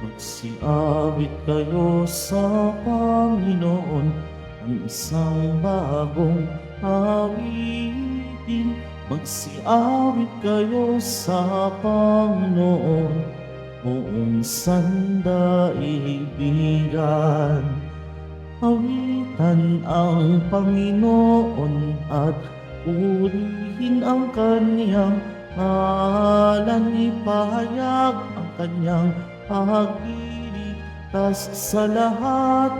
Magsiawit kayo sa Panginoon ng isang bagong awitin. Magsiawit kayo sa Panginoon, buong sandaigdigan. Awitan ang Panginoon at purihin ang Kanyang ngalan. Ipahayag ang Kanyang pagliligtas sa lahat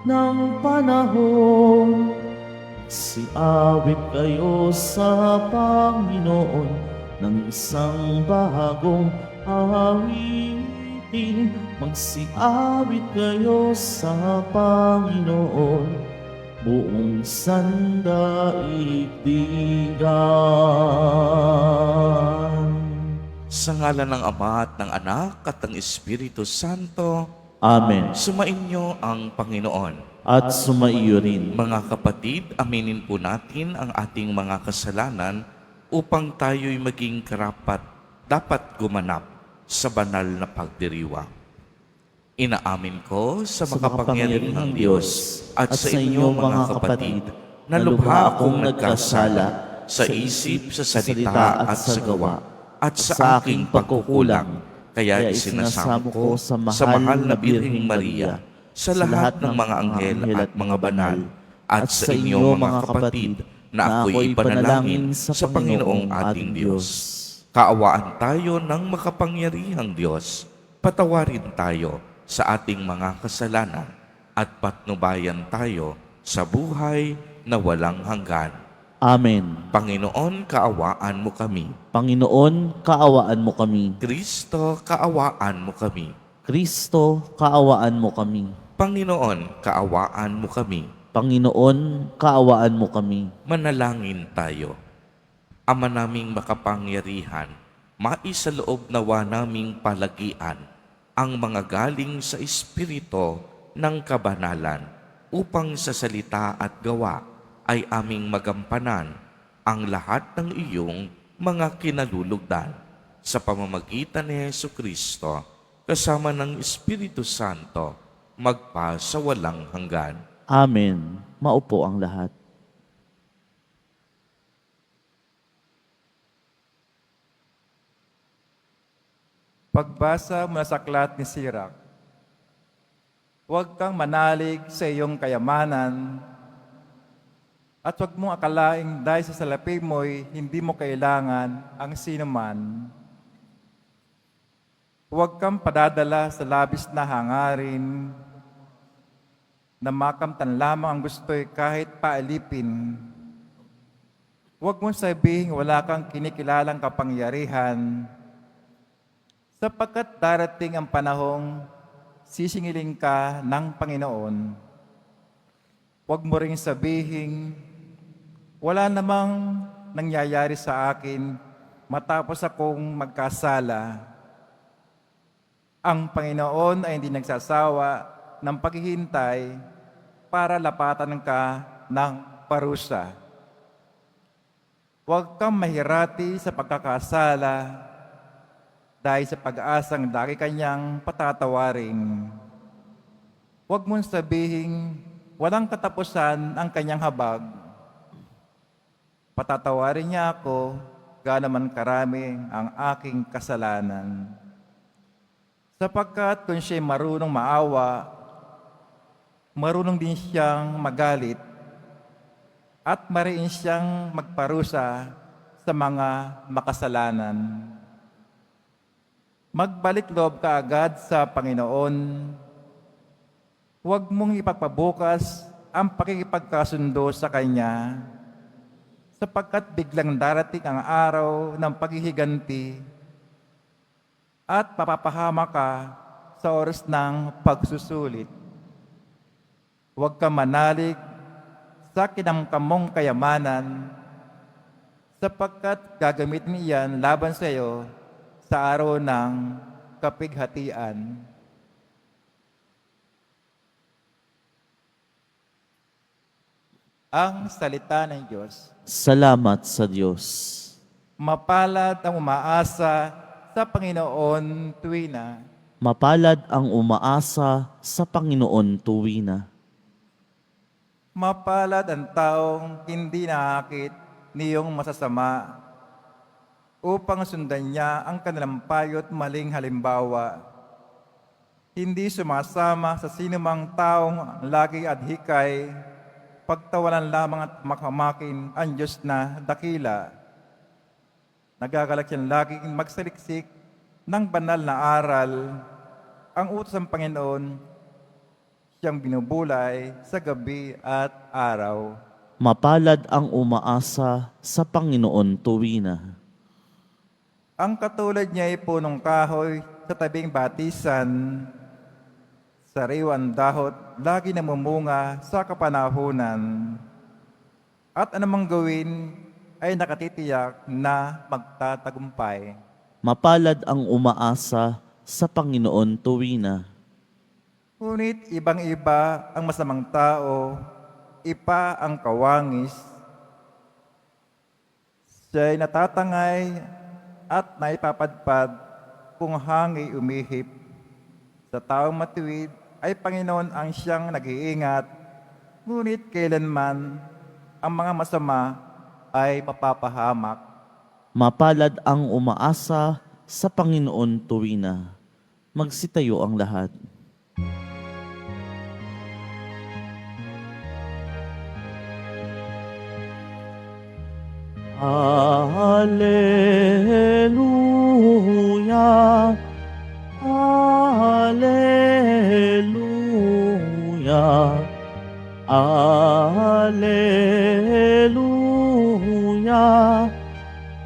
ng panahon. Siawit kayo sa Panginoon ng isang bagong awitin. Magsiawit kayo sa Panginoon, buong sandaigdigan. Sa ngalan ng Ama at ng Anak at ng Espiritu Santo, Amen. sumainyo ang Panginoon. At sumaiyo rin. Mga kapatid, aminin po natin ang ating mga kasalanan upang tayo'y maging karapat dapat gumanap sa banal na pagdiriwang. Inaamin ko sa makapangyarihang Diyos at sa inyo mga kapatid na lubha akong nagkasala sa isip, sa salita at sa gawa at sa aking pagkukulang. Kaya isinasamo ko sa mahal na Birheng Maria, sa lahat ng mga anghel at mga banal, at sa inyo mga kapatid na ako'y ipanalangin sa Panginoong ating Diyos. Kaawaan tayo ng makapangyarihang Diyos, patawarin tayo sa ating mga kasalanan at patnubayan tayo sa buhay na walang hanggan. Amen. Panginoon, kaawaan mo kami. Panginoon, kaawaan mo kami. Kristo, kaawaan mo kami. Kristo, kaawaan mo kami. Panginoon, kaawaan mo kami. Panginoon, kaawaan mo kami. Manalangin tayo. Ama naming makapangyarihan, maisaloob nawa naming palagian ang mga galing sa Espiritu ng kabanalan upang sa salita at gawa ay aming magampanan ang lahat ng iyong mga kinalulugdan sa pamamagitan ni Jesucristo kasama ng Espiritu Santo magpa sa walang hanggan. Amen. Maupo ang lahat. Pagbasa mula sa aklat ni Sirach. Huwag kang manalig sa iyong kayamanan at huwag mong akalaing dahil sa salapi mo'y hindi mo kailangan ang sinuman. Huwag kang padadala sa labis na hangarin na makamtan lamang ang gusto'y kahit paalipin. Huwag mong sabihin wala kang kinikilalang kapangyarihan, sapagkat darating ang panahong sisingilin ka ng Panginoon. Huwag mo ring sabihin, wala namang nangyayari sa akin matapos akong magkasala. Ang Panginoon ay hindi nagsasawa ng paghihintay para lapatan ka ng parusa. Huwag kang mahirati sa pagkakasala dahil sa pag-aasang dahil kanyang patatawarin. Huwag mong sabihin, walang katapusan ang kanyang habag. Patatawarin niya ako, gaano man karami ang aking kasalanan. Sapagkat kung siya'y marunong maawa, marunong din siyang magalit, at mariin siyang magparusa sa mga makasalanan. Magbalik loob ka agad sa Panginoon. Huwag mong ipagpabukas ang pakikipagkasundo sa Kanya, sapagkat biglang darating ang araw ng paghihiganti at papapahama ka sa oras ng pagsusulit. Huwag ka manalig sa kinamkamong kayamanan, sapagkat gagamitin iyan laban sa iyo sa araw ng kapighatian. Ang salita ng Diyos. Salamat sa Diyos. Mapalad ang umaasa sa Panginoon tuwina. Mapalad ang umaasa sa Panginoon tuwina. Mapalad ang taong hindi nakakit niyong masasama upang sundan niya ang kanilang payo't maling halimbawa. Hindi sumasama sa sinumang taong lagi adhikay, pagtawanan lamang at makamakin ang Diyos na dakila. Nagagalak siyang laging magsaliksik ng banal na aral. Ang utos ng Panginoon, siyang binubulay sa gabi at araw. Mapalad ang umaasa sa Panginoon tuwina. Ang katulad niya ay punong kahoy sa tabing batisan, sariwan dahot, lagi namumunga sa kapanahunan. At anumang gawin ay nakatitiyak na magtatagumpay. Mapalad ang umaasa sa Panginoon tuwina. Ngunit ibang-iba ang masamang tao, ipa ang kawangis. Siya'y natatangay at naipapadpad kung hangi umihip. Sa taong matuwid ay Panginoon ang siyang nag-iingat, ngunit kailanman ang mga masama ay mapapahamak. Mapalad ang umaasa sa Panginoon tuwina. Magsitayo ang lahat. Hallelujah, Hallelujah, Hallelujah,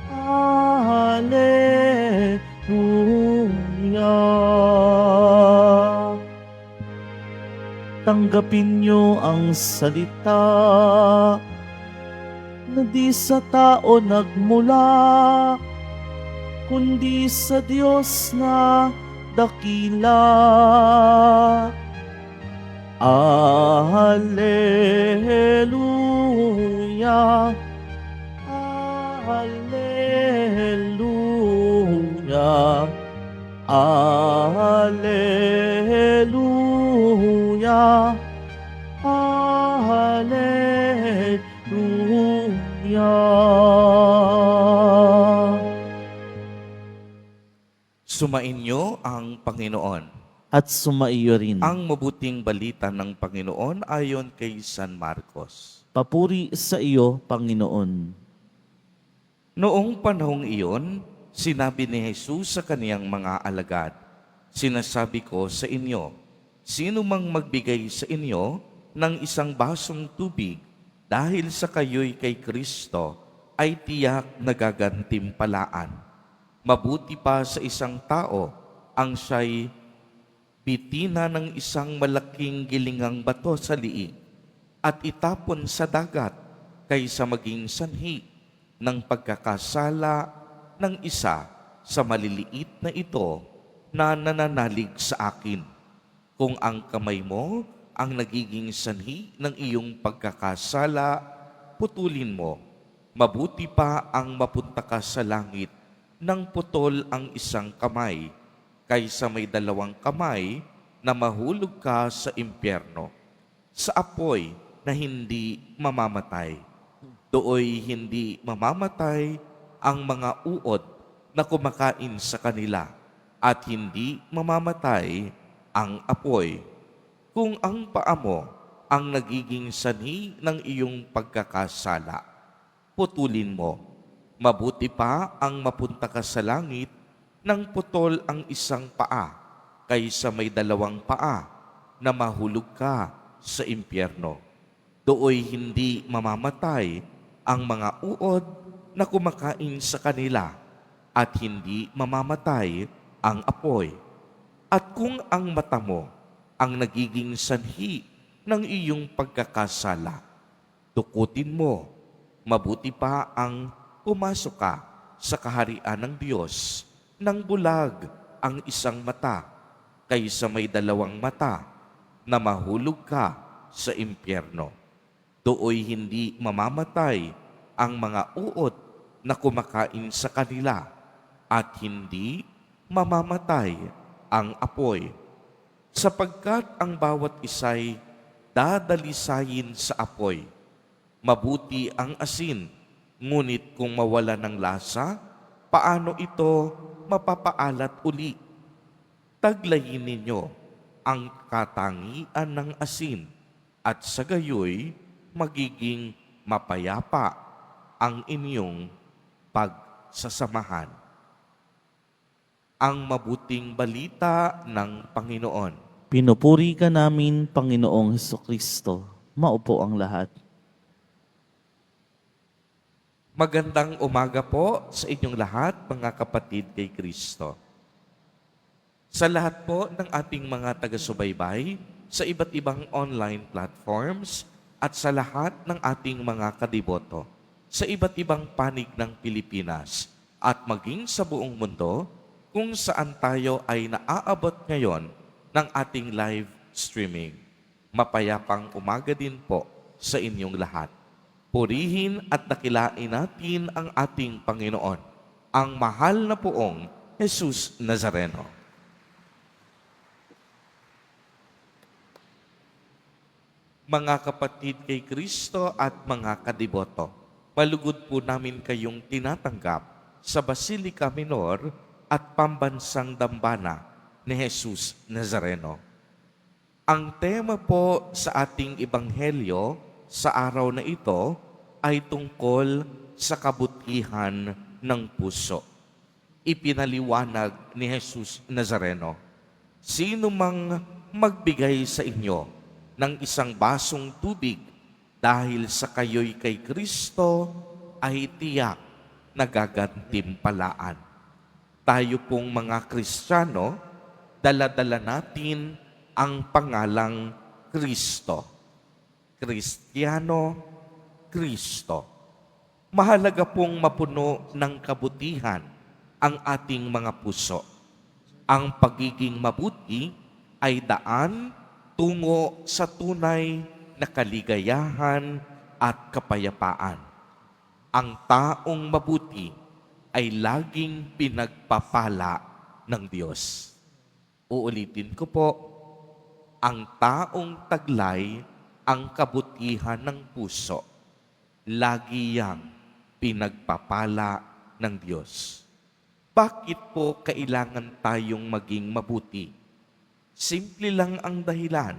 Hallelujah. Tanggapin niyo ang salita na di sa tao nagmula, kundi sa Diyos na dakila. Alleluia, Alleluia, Alleluia, Alleluia. Sumainyo ang Panginoon. At sumaiyo rin. Ang mabuting balita ng Panginoon ayon kay San Marcos. Papuri sa iyo, Panginoon. Noong panahong iyon, sinabi ni Jesus sa kaniyang mga alagad, "Sinasabi ko sa inyo, sino mang magbigay sa inyo ng isang basong tubig dahil sa kayo'y kay Kristo, ay tiyak na gagantimpalaan. Mabuti pa sa isang tao ang siya'y bitina ng isang malaking gilingang bato sa liig at itapon sa dagat kaysa maging sanhi ng pagkakasala ng isa sa maliliit na ito na nananalig sa akin. Kung ang kamay mo ang nagiging sanhi ng iyong pagkakasala, putulin mo. Mabuti pa ang mapunta ka sa langit nang putol ang isang kamay, kaysa may dalawang kamay na mahulog ka sa impyerno, sa apoy na hindi mamamatay. Dooy hindi mamamatay ang mga uod na kumakain sa kanila, at hindi mamamatay ang apoy. Kung ang paa mo ang nagiging sanhi ng iyong pagkakasala, putulin mo. Mabuti pa ang mapunta ka sa langit nang putol ang isang paa, kaysa may dalawang paa na mahulog ka sa impyerno. Dooy hindi mamamatay ang mga uod na kumakain sa kanila, at hindi mamamatay ang apoy. At kung ang mata mo ang nagiging sanhi ng iyong pagkakasala, dukutin mo. Mabuti pa ang pumasok ka sa kaharian ng Diyos nang bulag ang isang mata, kaysa may dalawang mata na mahulog ka sa impyerno. Dooy hindi mamamatay ang mga uod na kumakain sa kanila, at hindi mamamatay ang apoy, sapagkat ang bawat isa'y dadalisayin sa apoy. Mabuti ang asin, ngunit kung mawala ng lasa, paano ito mapapaalat uli? Taglayin ninyo ang katangian ng asin, at sa gayoy magiging mapayapa ang inyong pagsasamahan. Ang mabuting balita ng Panginoon. Pinupuri ka namin, Panginoong Hesukristo. Maupo ang lahat. Magandang umaga po sa inyong lahat, mga kapatid kay Kristo. Sa lahat po ng ating mga taga-subaybay sa iba't ibang online platforms at sa lahat ng ating mga kadiboto sa iba't ibang panig ng Pilipinas at maging sa buong mundo kung saan tayo ay naaabot ngayon ng ating live streaming. Mapayapang umaga din po sa inyong lahat. Purihin at dakilain natin ang ating Panginoon, ang mahal na poong Jesus Nazareno. Mga kapatid kay Kristo at mga kadiboto, malugod po namin kayong tinatanggap sa Basilica Minor at Pambansang Dambana ni Jesus Nazareno. Ang tema po sa ating ebanghelyo sa araw na ito ay tungkol sa kabutihan ng puso. Ipinaliwanag ni Jesus Nazareno, sino mang magbigay sa inyo ng isang basong tubig dahil sa kayo'y kay Kristo ay tiyak na gagantimpalaan. Tayo pong mga Kristiyano, dala-dala natin ang pangalang Kristo. Kristiyano, Kristo. Mahalaga pong mapuno ng kabutihan ang ating mga puso. Ang pagiging mabuti ay daan tungo sa tunay na kaligayahan at kapayapaan. Ang taong mabuti ay laging pinagpapala ng Diyos. Uulitin ko po, ang taong taglay ang kabutihan ng puso, lagi yang pinagpapala ng Diyos. Bakit po kailangan tayong maging mabuti? Simple lang ang dahilan,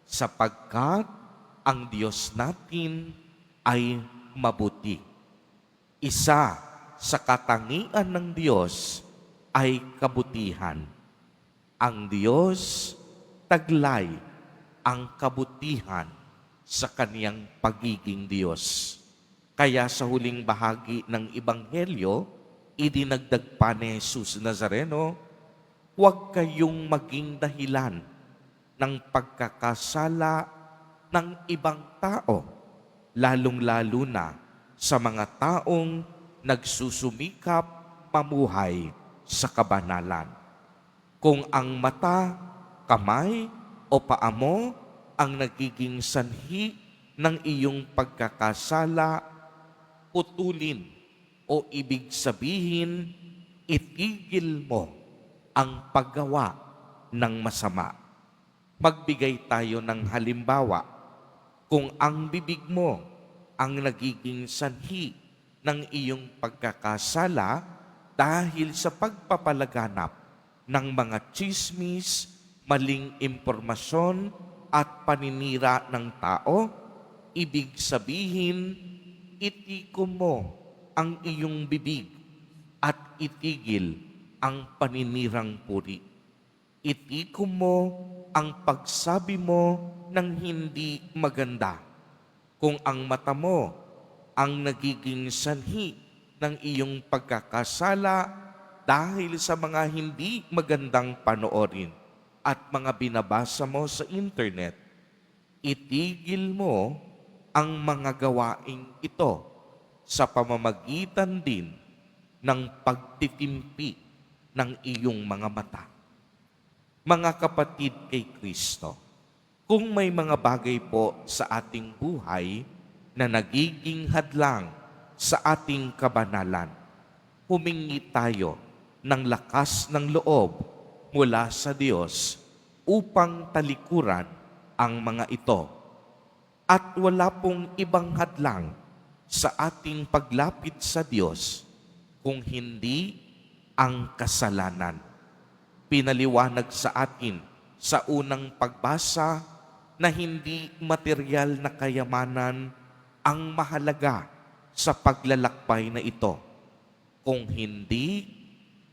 sapagkat ang Diyos natin ay mabuti. Isa sa katangian ng Diyos ay kabutihan. Ang Diyos taglay ang kabutihan sa kaniyang pagiging Diyos. Kaya sa huling bahagi ng Ebanghelyo, idinagdag pa ni Jesus Nazareno, huwag kayong maging dahilan ng pagkakasala ng ibang tao, lalong-lalo na sa mga taong nagsusumikap mamuhay sa kabanalan. Kung ang mata, kamay o paa mo ang nagiging sanhi ng iyong pagkakasala, putulin o ibig sabihin, itigil mo ang paggawa ng masama. Magbigay tayo ng halimbawa. Kung ang bibig mo ang nagiging sanhi ng iyong pagkakasala dahil sa pagpapalaganap ng mga tsismis, maling impormasyon at paninira ng tao, ibig sabihin, itikom mo ang iyong bibig at itigil ang paninirang puri. Itikom mo ang pagsabi mo ng hindi maganda. Kung ang mata mo ang nagiging sanhi ng iyong pagkakasala dahil sa mga hindi magandang panoorin at mga binabasa mo sa internet, itigil mo ang mga gawaing ito sa pamamagitan din ng pagtitimpi ng iyong mga mata. Mga kapatid kay Kristo, kung may mga bagay po sa ating buhay na nagiging hadlang sa ating kabanalan, humingi tayo ng lakas ng loob mula sa Diyos upang talikuran ang mga ito. At wala pong ibang hadlang sa ating paglapit sa Diyos kung hindi ang kasalanan. Pinaliwanag sa atin sa unang pagbasa na hindi material na kayamanan ang mahalaga sa paglalakbay na ito, kung hindi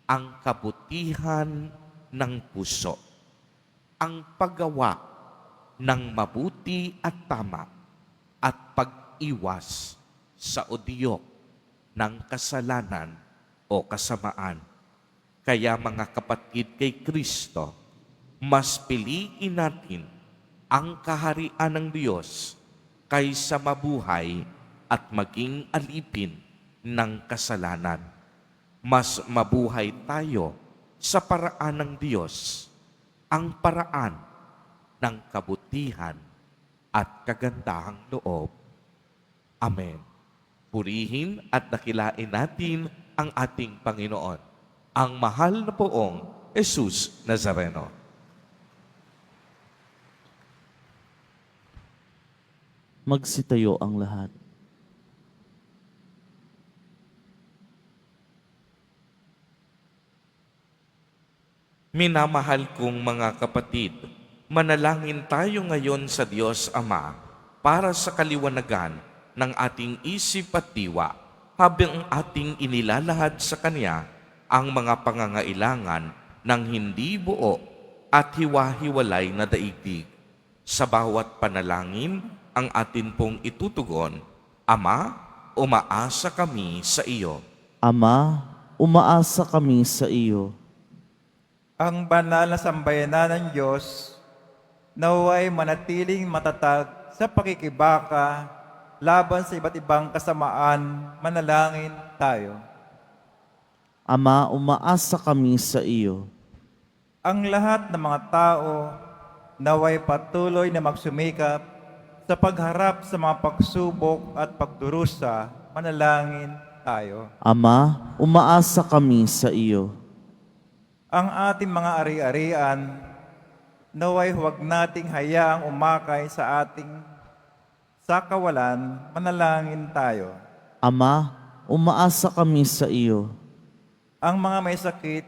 ang kabutihan ng puso, ang paggawa ng mabuti at tama, at pag-iwas sa udyok ng kasalanan o kasamaan. Kaya mga kapatid kay Kristo, mas piliin natin ang kaharian ng Diyos kaysa mabuhay at maging alipin ng kasalanan. Mas mabuhay tayo sa paraan ng Diyos, ang paraan ng kabutihan at kagandahang loob. Amen. Purihin at dakilain natin ang ating Panginoon, ang mahal na poong Jesus Nazareno. Magsitayo ang lahat. Minamahal kong mga kapatid, manalangin tayo ngayon sa Diyos Ama para sa kaliwanagan ng ating isip at diwa habang ating inilalahad sa Kanya ang mga pangangailangan ng hindi buo at hiwa-hiwalay na daigdig. Sa bawat panalangin ang atin pong itutugon, Ama, umaasa kami sa iyo. Ama, umaasa kami sa iyo. Ang banal na sambayanan ng Diyos, naway manatiling matatag sa pakikibaka laban sa iba't ibang kasamaan, manalangin tayo. Ama, umaasa kami sa iyo. Ang lahat ng mga tao naway patuloy na magsumikap sa pagharap sa mga pagsubok at pagdurusa, manalangin tayo. Ama, umaasa kami sa iyo. Ang ating mga ari-arian, naway huwag nating hayaang umakay sa ating sakawalan, manalangin tayo. Ama, umaasa kami sa iyo. Ang mga may sakit,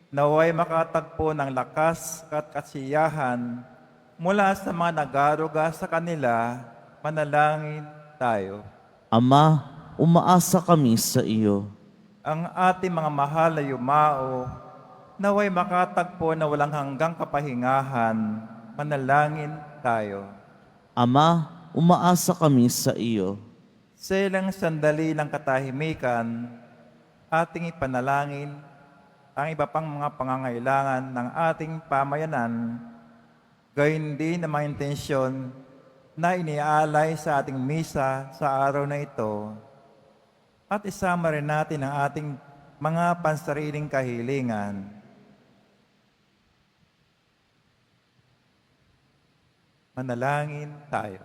naway makatagpo ng lakas at kasiyahan mula sa mga nagaruga sa kanila, manalangin tayo. Ama, umaasa kami sa iyo. Ang ating mga mahal na yumao, naway makatagpo na walang hanggang kapahingahan, manalangin tayo. Ama, umaasa kami sa iyo. Sa ilang sandali ng katahimikan, ating ipanalangin ang iba pang mga pangangailangan ng ating pamayanan, gayon din ang mga intensyon na iniaalay sa ating misa sa araw na ito, at isama rin natin ang ating mga pansariling kahilingan. Manalangin tayo.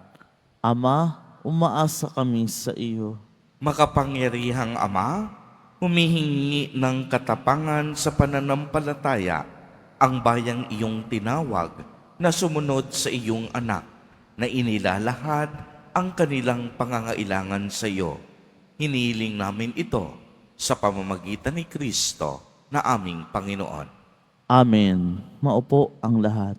Ama, umaasa kami sa iyo. Makapangyarihang Ama, humihingi ng katapangan sa pananampalataya ang bayang iyong tinawag na sumunod sa iyong anak na inilalahad ang kanilang pangangailangan sa iyo. Hiniling namin ito sa pamamagitan ni Kristo na aming Panginoon. Amen. Maupo ang lahat.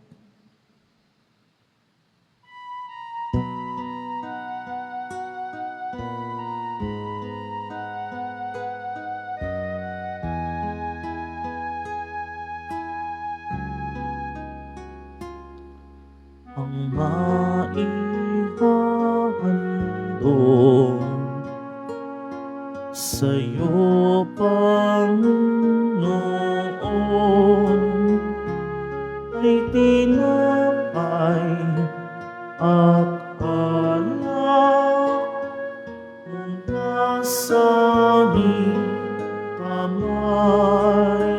Ang maihahandog sa'yo, Panginoon, ay tinapay at alak mula sa aming kamay.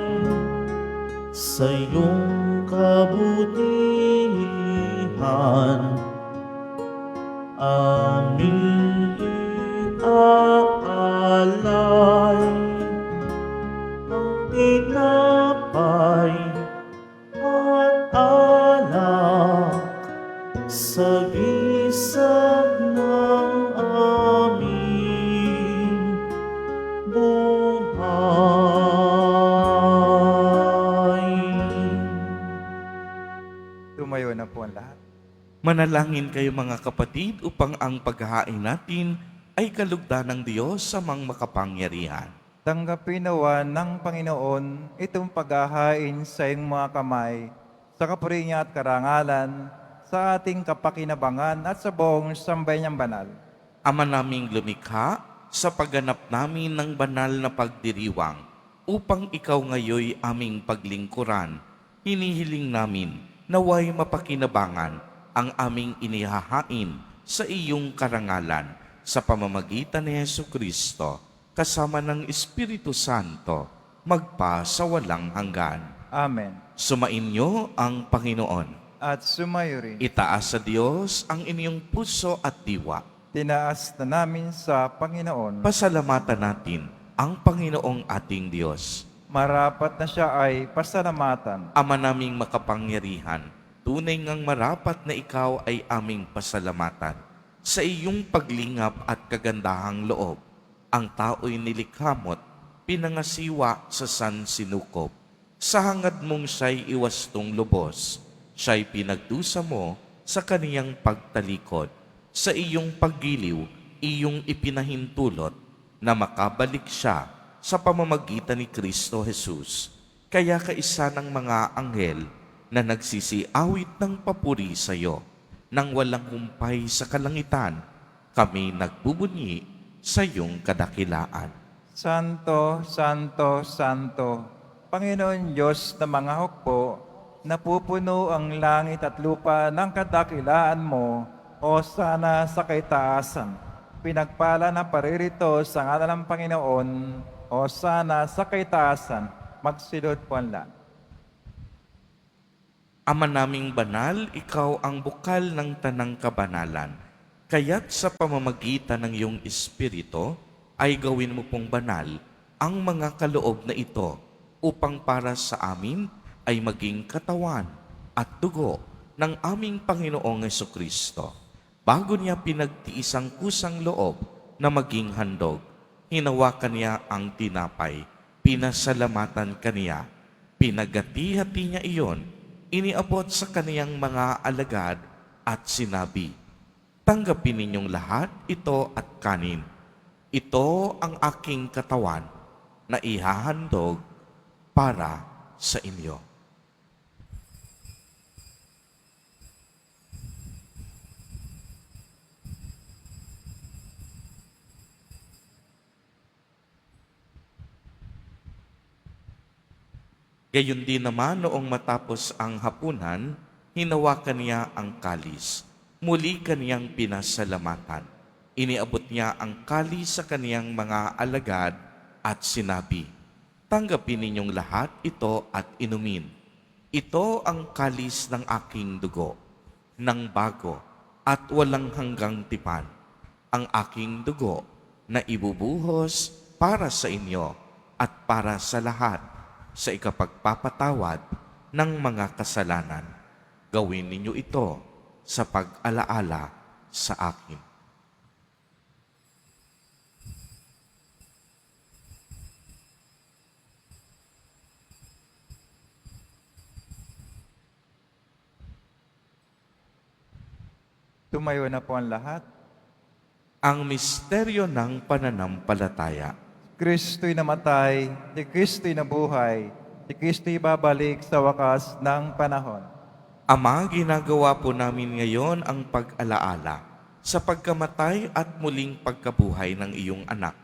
Sa iyong kabutihan aming iaalay ang tinapay Manalangin kayo mga kapatid upang ang paghahain natin ay kalugdan ng Diyos sa mang makapangyarihan. Tanggapin nawa ng Panginoon itong paghahain sa iyong mga kamay, sa kapuri niya at karangalan, sa ating kapakinabangan at sa buong sambayan niyang banal. Ama naming lumikha, sa pagganap namin ng banal na pagdiriwang, upang ikaw ngayoy aming paglingkuran, hinihiling namin naway mapakinabangan ang aming inihahain sa iyong karangalan sa pamamagitan ni Jesucristo, kasama ng Espiritu Santo, magpa sa walang hanggan. Amen. Sumainyo ang Panginoon. At sumayo rin. Itaas sa Diyos ang inyong puso at diwa. Tinaas na namin sa Panginoon. Pasalamatan natin ang Panginoong ating Diyos. Marapat na siya ay pasalamatan. Ama naming makapangyarihan, tunay ngang marapat na ikaw ay aming pasalamatan. Sa iyong paglingap at kagandahang loob, ang tao'y nilikhamot, pinangasiwa sa sansinukob. Sa hangad mong siya'y iwastong lubos, siya'y pinagdusa mo sa kaniyang pagtalikod. Sa iyong paggiliw, iyong ipinahintulot na makabalik siya sa pamamagitan ni Kristo Jesus. Kaya kaisa ng mga anghel na nagsisiawit ng papuri sa iyo, nang walang humpay sa kalangitan, kami nagbubunyi sa iyong kadakilaan. Santo, Santo, Santo, Panginoon Diyos na mga hukbo, napupuno ang langit at lupa ng kadakilaan mo, o sana sa kaitaasan. Pinagpala na paririto sa ngalan ng Panginoon, o sana sa kaitaasan, magsilod po ang lahat. Ama naming banal, ikaw ang bukal ng tanang kabanalan. Kaya't sa pamamagitan ng iyong Espiritu, ay gawin mo pong banal ang mga kaloob na ito upang para sa amin ay maging katawan at dugo ng aming Panginoong Jesucristo. Bago niya pinagtiis ang kusang loob na maging handog, hinawakan niya ang tinapay, pinasalamatan kaniya, pinagati-hati niya iyon, iniabot sa kaniyang mga alagad at sinabi, "Tanggapin ninyong lahat ito at kanin. Ito ang aking katawan na ihahandog para sa inyo." Gayon din naman noong matapos ang hapunan, hinawakan niya ang kalis. Muli kaniyang pinasalamatan. Iniabot niya ang kalis sa kaniyang mga alagad at sinabi, "Tanggapin ninyong lahat ito at inumin. Ito ang kalis ng aking dugo, ng bago at walang hanggang tipan. Ang aking dugo na ibubuhos para sa inyo at para sa lahat sa ikapagpapatawad ng mga kasalanan. Gawin ninyo ito sa pag-alaala sa akin." Tumayo na po ang lahat. Ang misteryo ng pananampalataya. Kristo'y namatay, si Kristo'y nabuhay, si Kristo'y babalik sa wakas ng panahon. Ama, ginagawa po namin ngayon ang pag-alaala sa pagkamatay at muling pagkabuhay ng iyong anak.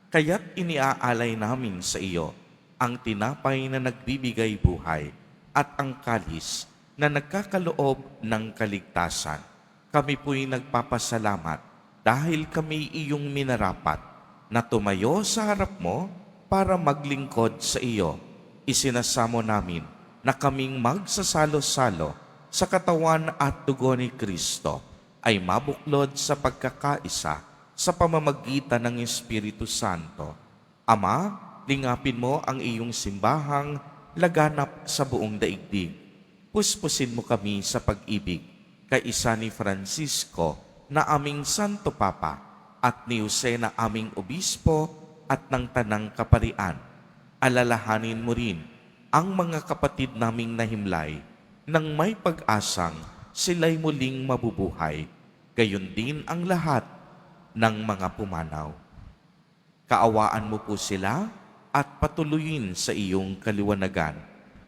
Kaya't iniaalay namin sa iyo ang tinapay na nagbibigay buhay at ang kalis na nagkakaloob ng kaligtasan. Kami po'y nagpapasalamat dahil kami iyong minarapat na tumayo sa harap mo para maglingkod sa iyo. Isinasamo namin na kaming magsasalo-salo sa katawan at dugo ni Kristo ay mabuklod sa pagkakaisa sa pamamagitan ng Espiritu Santo. Ama, lingapin mo ang iyong simbahang laganap sa buong daigdig. Puspusin mo kami sa pag-ibig kaisa ni Francisco na aming Santo Papa at ni Jose na aming Obispo at ng Tanang Kaparian. Alalahanin mo rin ang mga kapatid naming nahimlay nang may pag-asang sila'y muling mabubuhay, gayon din ang lahat ng mga pumanaw. Kaawaan mo po sila at patuloyin sa iyong kaliwanagan.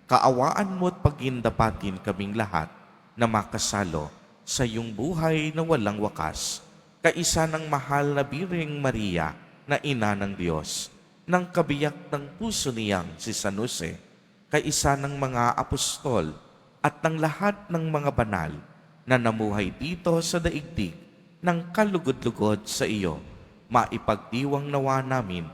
Kaawaan mo at pagindapatin kaming lahat na makasalo sa iyong buhay na walang wakas. Kaisa ng mahal na Birheng Maria na ina ng Diyos, ng kabiyak ng puso niyang si San Jose, kaisa ng mga apostol at ng lahat ng mga banal na namuhay dito sa daigdig ng kalugod-lugod sa iyo, maipagdiwang nawa namin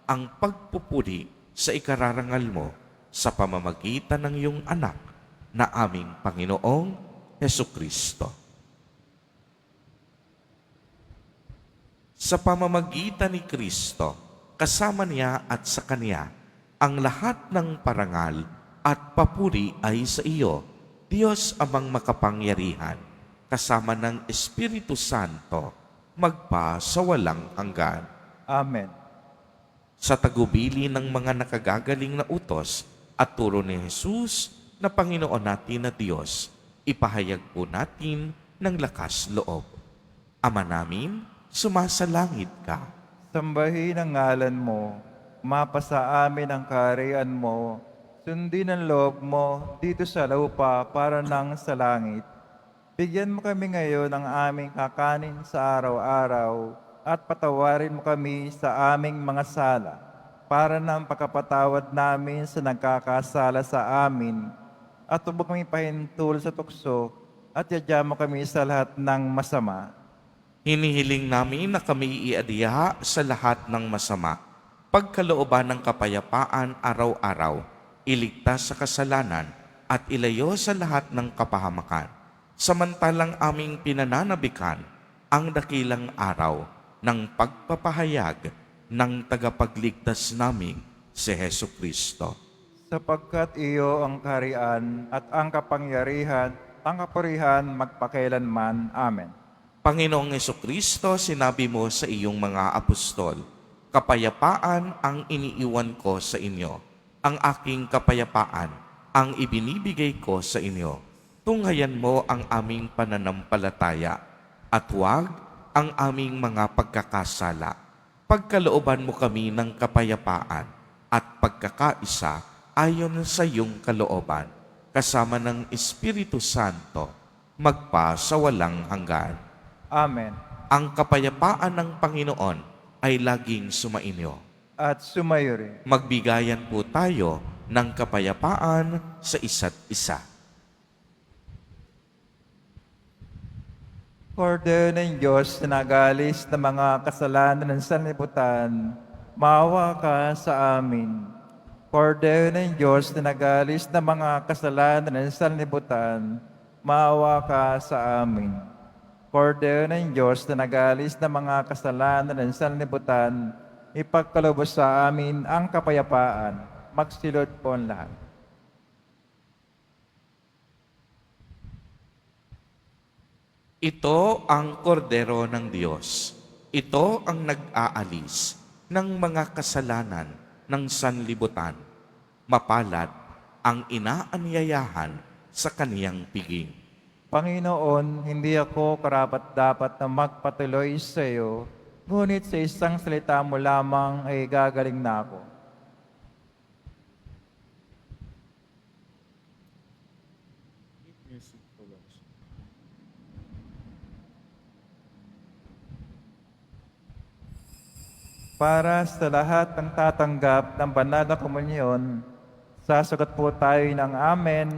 ang pagpupuri sa ikararangal mo sa pamamagitan ng iyong anak na aming Panginoong Hesukristo. Sa pamamagitan ni Kristo, kasama niya at sa Kanya, ang lahat ng parangal at papuri ay sa iyo, Diyos amang makapangyarihan, kasama ng Espiritu Santo, magpa sa walang hanggan. Amen. Sa tagubili ng mga nakagagaling na utos at turo ni Jesus na Panginoon natin na Diyos, ipahayag po natin ng lakas loob. Ama namin, sumasalangit ka. Sambahin ang ngalan mo, mapasa amin ang kaharian mo, sundin ang loob mo dito sa lupa para nang sa langit. Bigyan mo kami ngayon ng aming kakanin sa araw-araw at patawarin mo kami sa aming mga sala para nang pagkapatawad namin sa nagkakasala sa amin at huwag kami pahintul sa tukso at yadya mo kami sa lahat ng masama. Hinihiling namin na kami iadiha sa lahat ng masama, pagkalooban ng kapayapaan araw-araw, iligtas sa kasalanan at ilayo sa lahat ng kapahamakan. Samantalang aming pinananabikan ang dakilang araw ng pagpapahayag ng tagapagligtas namin si Hesukristo. Sapagkat iyo ang kaharian at ang kapangyarihan, ang kapurihan magpakailanman. Amen. Panginoong Hesukristo, sinabi mo sa iyong mga apostol, kapayapaan ang iniiwan ko sa inyo, ang aking kapayapaan ang ibinibigay ko sa inyo. Tunghayan mo ang aming pananampalataya at huwag ang aming mga pagkakasala. Pagkalooban mo kami ng kapayapaan at pagkakaisa ayon sa iyong kalooban, kasama ng Espiritu Santo, magpa sa walang hanggan. Amen. Ang kapayapaan ng Panginoon ay laging sumainyo. At sumayo rin. Magbigayan po tayo ng kapayapaan sa isa't isa. Kordero ng Diyos na nagalis ng mga kasalanan ng sanlibutan, maawa ka sa amin. Kordero ng Diyos na nagalis ng mga kasalanan ng sanlibutan, maawa ka sa amin. Kordero ng Diyos na nagalis ng mga kasalanan ng sanlibutan, ipagkalubos sa amin ang kapayapaan. Magsilod po ang lahat. Ito ang kordero ng Diyos. Ito ang nag-aalis ng mga kasalanan ng sanlibutan. Mapalad ang inaanyayahan sa kaniyang piging. Panginoon, hindi ako karapat-dapat na magpatuloy sa iyo, ngunit sa isang salita mo lamang ay gagaling na ako. Para sa lahat ng tatanggap ng banal na komunyon, sasagot po tayo ng Amen.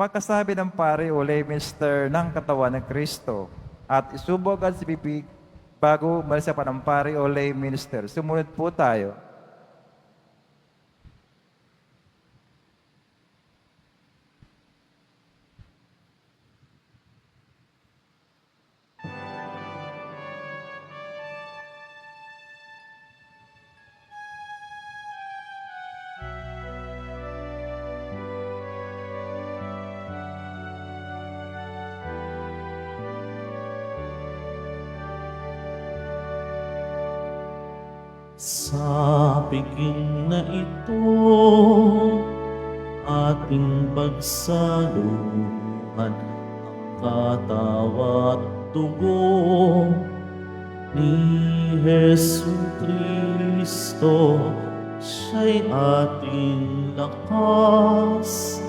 Pagkasabi ng pare o lay minister ng katawan ng Kristo at isubog at si bibig bago umalis sa panampari o lay minister. Sumunod po tayo. Sa piging na ito, ating pagsaluhan ang katawan at dugo ni Hesu Kristo, siya'y ating lakas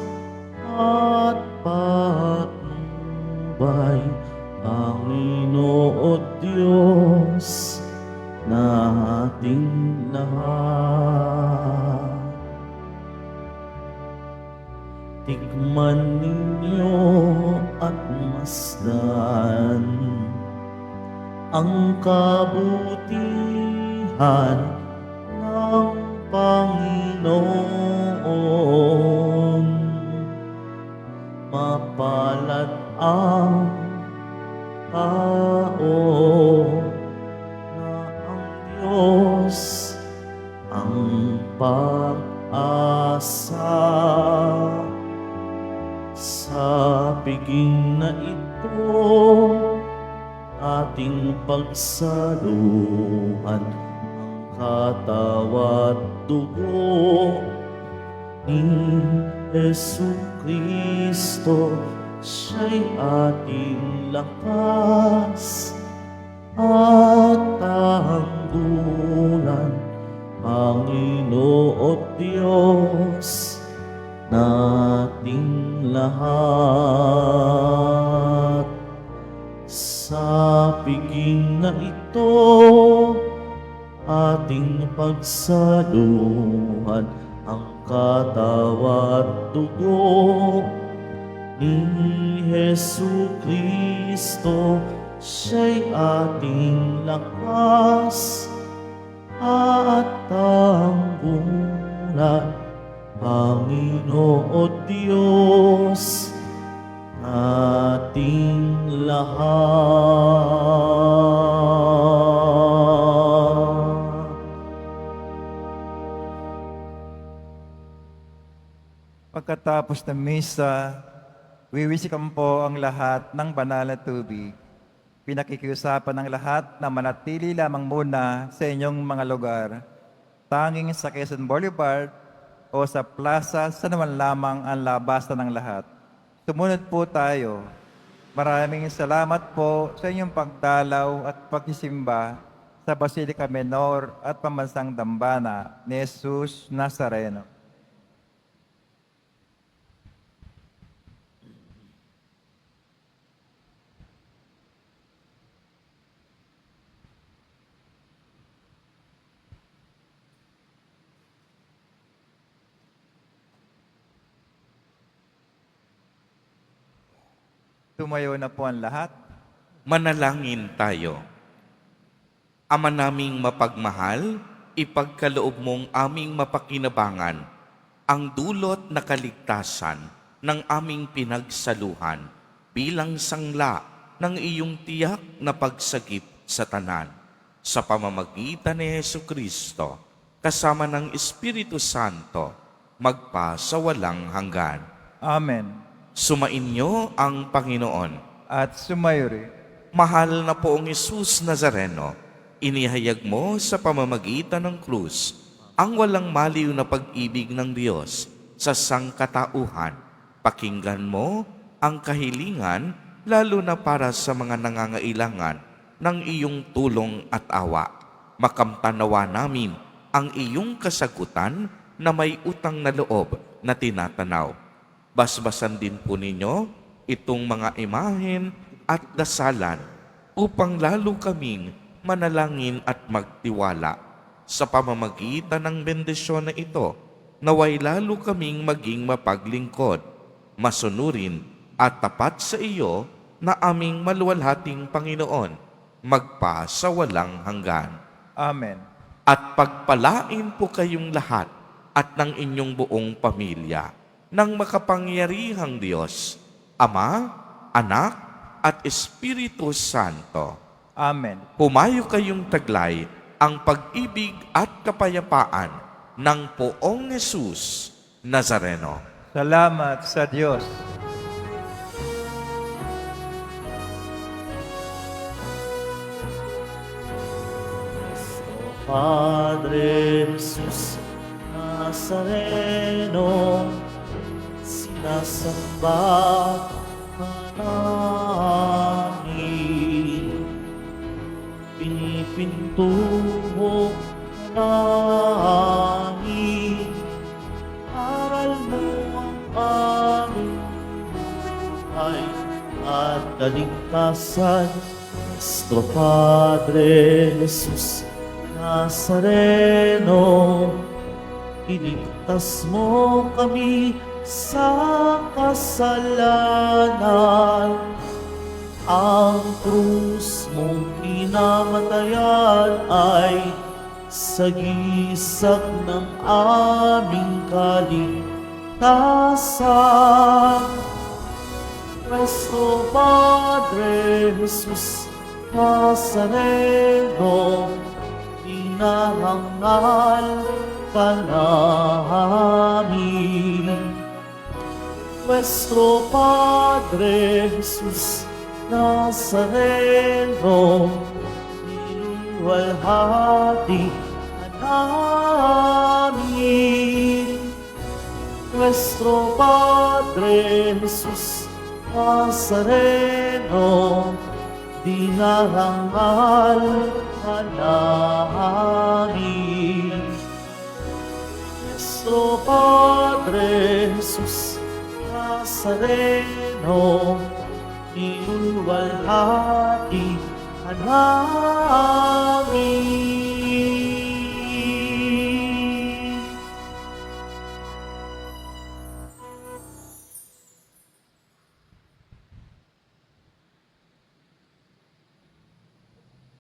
at patnubay, Panginoon Diyos na ating lahat. Tikman ninyo at masdan ang kabutihan ng Panginoon. Mapalad ang tao na ang Diyos ang pag-asa. Sa piging na ito, ating pagsaluhan ang katawan at dugo ni Hesu Kristo, siya'y ating lakas at tanggulan, Panginoon Diyos nating lahat. Sa piging na ito, ating pagsaluhan ang katawan at dugo ni Hesu Kristo, siya'y ating lakas at tanggulan, Panginoon Diyos nating lahat. Pagkatapos ng misa, wiwisikan po ang lahat ng banal na tubig. Pinakikiusapan ng lahat na manatili lamang muna sa inyong mga lugar. Tanging sa Quezon Boulevard o sa plaza, sa naman lamang ang labasan ng lahat. Sumunod po tayo. Maraming salamat po sa inyong pagdalaw at pagsisimba sa Basilica Menor at Pambansang Dambana ni Jesus Nazareno. Tumayo na po ang lahat. Manalangin tayo. Ama naming mapagmahal, ipagkaloob mong aming mapakinabangan ang dulot na kaligtasan ng aming pinagsaluhan bilang sangla ng iyong tiyak na pagsagip sa tanan. Sa pamamagitan ni Hesu Kristo, kasama ng Espiritu Santo, magpa sa walang hanggan. Amen. Sumainyo ang Panginoon. At sumayo rin. Mahal na poong Jesus Nazareno, inihayag mo sa pamamagitan ng krus ang walang maliw na pag-ibig ng Diyos sa sangkatauhan. Pakinggan mo ang kahilingan lalo na para sa mga nangangailangan ng iyong tulong at awa. Makamtanawa namin ang iyong kasagutan na may utang na loob na tinatanaw. Basbasan din po ninyo itong mga imahen at dasalan upang lalo kaming manalangin at magtiwala. Sa pamamagitan ng bendisyon na ito, naway lalo kaming maging mapaglingkod, masunurin at tapat sa iyo na aming maluwalhating Panginoon, magpa sa walang hanggan. Amen. At pagpalain po kayong lahat at ng inyong buong pamilya ng makapangyarihang Diyos, Ama, Anak, at Espiritu Santo. Amen. Humayo kayong taglay ang pag-ibig at kapayapaan ng poong Jesus Nazareno. Salamat sa Diyos. Padre Jesus Nazareno, sinasamba ka kaligtasan. Nuestro Padre Jesus Nazareno, iligtas mo kami sa kasalanan. Ang krus mong pinamatayan ay sagisag ng aming kaligtasan. Nuestro Padre Jesus Nazareno, inahangal ka namin. Nuestro Padre Jesus Nazareno, niluwalhati ka namin. Nuestro Padre Jesus Nazareno, dinarangal ka namin. Nuestro Padre Jesus Nazareno, niluwalhati ka namin.